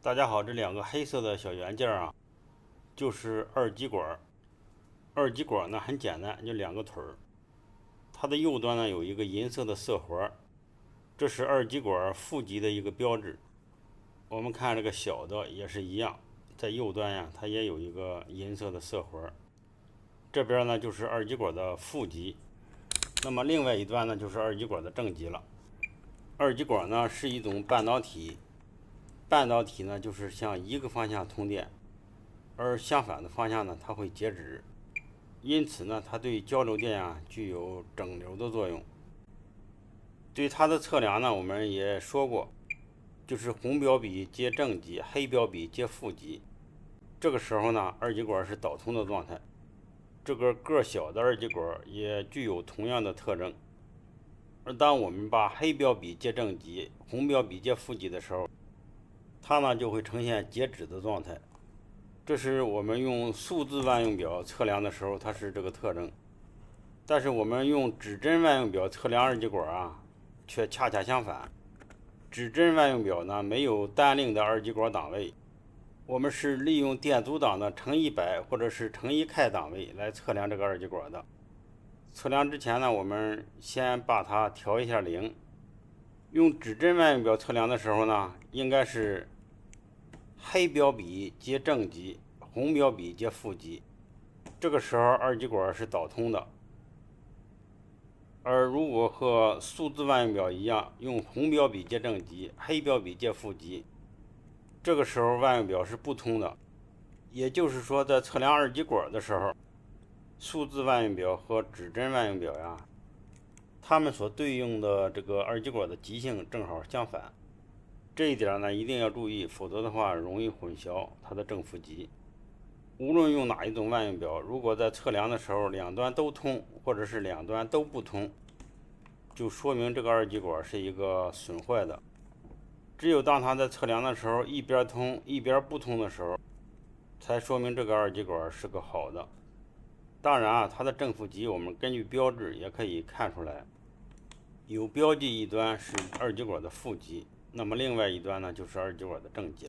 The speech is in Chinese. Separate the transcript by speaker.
Speaker 1: 大家好，这两个黑色的小元件啊，就是二极管。二极管呢很简单，就两个腿儿，它的右端呢有一个银色的色环，这是二极管负极的一个标志。我们看这个小的也是一样，在右端呀，它也有一个银色的色环。这边呢就是二极管的负极，那么另外一端呢就是二极管的正极了。二极管呢是一种半导体。半导体呢，就是向一个方向通电，而相反的方向呢，它会截止。因此呢，它对交流电啊具有整流的作用。对它的测量呢，我们也说过，就是红标笔接正极，黑标笔接负极。这个时候呢，二极管是导通的状态。这个个小的二极管也具有同样的特征。而当我们把黑标笔接正极，红标笔接负极的时候，它呢就会呈现截止的状态，这是我们用数字万用表测量的时候，它是这个特征。但是我们用指针万用表测量二极管啊，却恰恰相反。指针万用表呢没有单令的二极管档位，我们是利用电阻档的乘100或者是乘1K档位来测量这个二极管的。测量之前呢，我们先把它调一下0。用指针万用表测量的时候呢，应该是黑标笔接正极，红标笔接负极，这个时候二极管是导通的。而如果和数字万用表一样，用红标笔接正极，黑标笔接负极，这个时候万用表是不通的。也就是说，在测量二极管的时候，数字万用表和指针万用表呀，它们所对应的这个二极管的极性正好相反。这一点呢一定要注意，否则的话容易混淆它的正负极。无论用哪一种万用表，如果在测量的时候两端都通，或者是两端都不通，就说明这个二极管是一个损坏的。只有当它在测量的时候一边通一边不通的时候，才说明这个二极管是个好的。当然啊，它的正负极我们根据标志也可以看出来，有标记一端是二极管的负极，那么另外一端呢就是二极管的正极。